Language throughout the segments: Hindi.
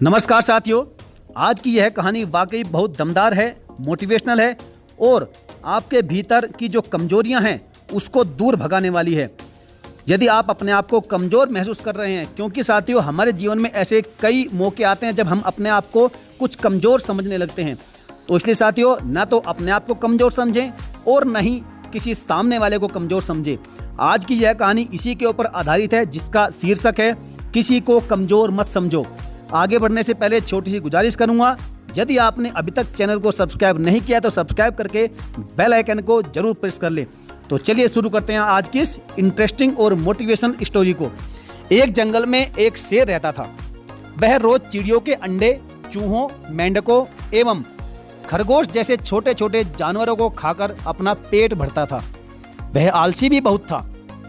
नमस्कार साथियों, आज की यह कहानी वाकई बहुत दमदार है, मोटिवेशनल है और आपके भीतर की जो कमजोरियां हैं उसको दूर भगाने वाली है। यदि आप अपने आप को कमज़ोर महसूस कर रहे हैं, क्योंकि साथियों हमारे जीवन में ऐसे कई मौके आते हैं जब हम अपने आप को कुछ कमज़ोर समझने लगते हैं। तो इसलिए साथियों, ना तो अपने आप को कमज़ोर समझें और न ही किसी सामने वाले को कमज़ोर समझें। आज की यह कहानी इसी के ऊपर आधारित है, जिसका शीर्षक है किसी को कमज़ोर मत समझो। आगे बढ़ने से पहले छोटी सी गुजारिश करूंगा, यदि आपने अभी तक चैनल को सब्सक्राइब नहीं किया तो सब्सक्राइब करके बेल आइकन को जरूर प्रेस कर लें। तो चलिए शुरू करते हैं आज की इस इंटरेस्टिंग और मोटिवेशन स्टोरी को। एक जंगल में एक शेर रहता था। वह रोज चिड़ियों के अंडे, चूहों, मेंढकों एवं खरगोश जैसे छोटे छोटे जानवरों को खाकर अपना पेट भरता था। वह आलसी भी बहुत था।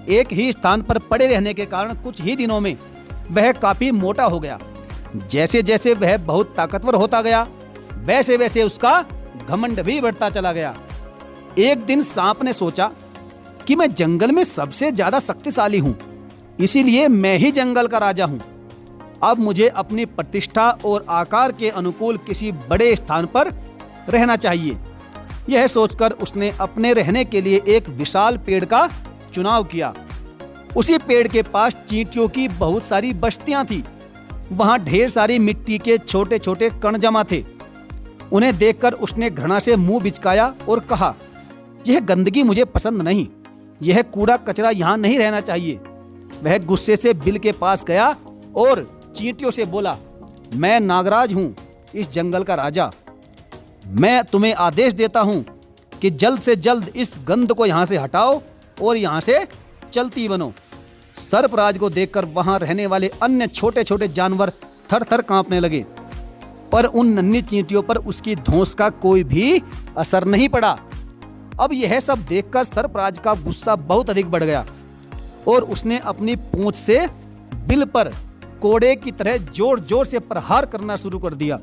एक ही स्थान पर पड़े रहने के कारण कुछ ही दिनों में वह काफी मोटा हो गया। जैसे जैसे वह बहुत ताकतवर होता गया, वैसे वैसे उसका घमंड भी बढ़ता चला गया। एक दिन सांप ने सोचा कि मैं जंगल में सबसे ज्यादा शक्तिशाली हूं, इसीलिए मैं ही जंगल का राजा हूं। अब मुझे अपनी प्रतिष्ठा और आकार के अनुकूल किसी बड़े स्थान पर रहना चाहिए। यह सोचकर उसने अपने रहने के लिए एक विशाल पेड़ का चुनाव किया। उसी पेड़ के पास चींटियों की बहुत सारी बस्तियां थी। वहां ढेर सारी मिट्टी के छोटे छोटे कण जमा थे। उन्हें देखकर उसने घृणा से मुंह बिचकाया और कहा, यह गंदगी मुझे पसंद नहीं, यह कूड़ा कचरा यहाँ नहीं रहना चाहिए। वह गुस्से से बिल के पास गया और चींटियों से बोला, मैं नागराज हूँ, इस जंगल का राजा। मैं तुम्हें आदेश देता हूँ कि जल्द से जल्द इस गंद को यहाँ से हटाओ और यहाँ से चलती बनो। सर्पराज को देखकर वहां रहने वाले अन्य छोटे छोटे जानवर थर थर कांपने लगे, पर उन नन्ही चींटियों पर उसकी धौंस का कोई भी असर नहीं पड़ा। अब यह सब देखकर सर्पराज का गुस्सा बहुत अधिक बढ़ गया और उसने अपनी पूंछ से बिल पर कोड़े की तरह जोर जोर से प्रहार करना शुरू कर दिया।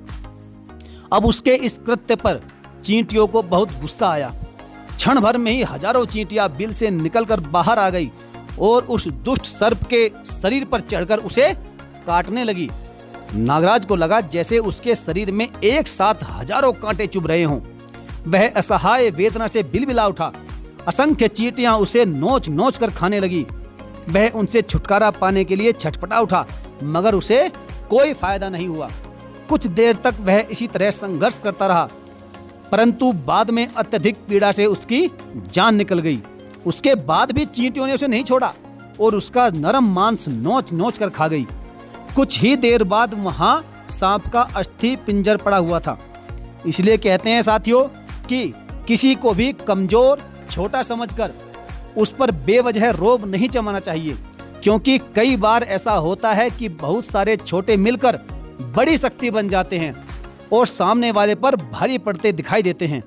अब उसके इस कृत्य पर चींटियों को बहुत गुस्सा आया। क्षण भर में ही हजारों चींटियां बिल से निकलकर बाहर आ गई और उस दुष्ट सर्प के शरीर पर चढ़कर उसे काटने लगी। नागराज को लगा जैसे उसके शरीर में एक साथ हजारों कांटे चुभ रहे हों। वह असहाय वेदना से बिलबिला उठा। असंख्य चींटियां उसे नोच नोच कर खाने लगी। वह उनसे छुटकारा पाने के लिए छटपटा उठा, मगर उसे कोई फायदा नहीं हुआ। कुछ देर तक वह इसी तरह संघर्ष करता रहा, परंतु बाद में अत्यधिक पीड़ा से उसकी जान निकल गई। उसके बाद भी चींटियों ने उसे नहीं छोड़ा और उसका नरम मांस नोच नोच कर खा गई। कुछ ही देर बाद वहां सांप का अस्थि पिंजर पड़ा हुआ था। इसलिए कहते हैं साथियों कि किसी को भी कमजोर, छोटा समझकर उस पर बेवजह रोब नहीं जमाना चाहिए, क्योंकि कई बार ऐसा होता है कि बहुत सारे छोटे मिलकर बड़ी शक्ति बन जाते हैं और सामने वाले पर भारी पड़ते दिखाई देते हैं।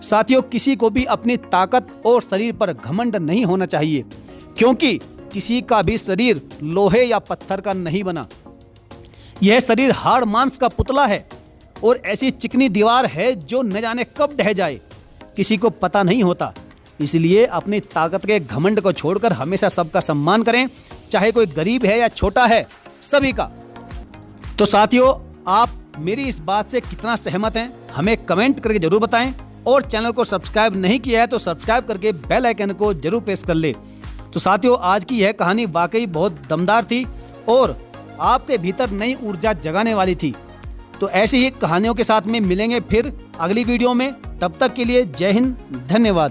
साथियों, किसी को भी अपनी ताकत और शरीर पर घमंड नहीं होना चाहिए, क्योंकि किसी का भी शरीर लोहे या पत्थर का नहीं बना। यह शरीर हाड़ मांस का पुतला है और ऐसी चिकनी दीवार है जो न जाने कब ढह जाए, किसी को पता नहीं होता। इसलिए अपनी ताकत के घमंड को छोड़कर हमेशा सबका सम्मान करें, चाहे कोई गरीब है या छोटा है, सभी का। तो साथियों, आप मेरी इस बात से कितना सहमत हैं, हमें कमेंट करके जरूर बताएं और चैनल को सब्सक्राइब नहीं किया है तो सब्सक्राइब करके बेल आइकन को जरूर प्रेस कर ले। तो साथियों, आज की यह कहानी वाकई बहुत दमदार थी और आपके भीतर नई ऊर्जा जगाने वाली थी। तो ऐसी ही कहानियों के साथ में मिलेंगे फिर अगली वीडियो में। तब तक के लिए जय हिंद, धन्यवाद।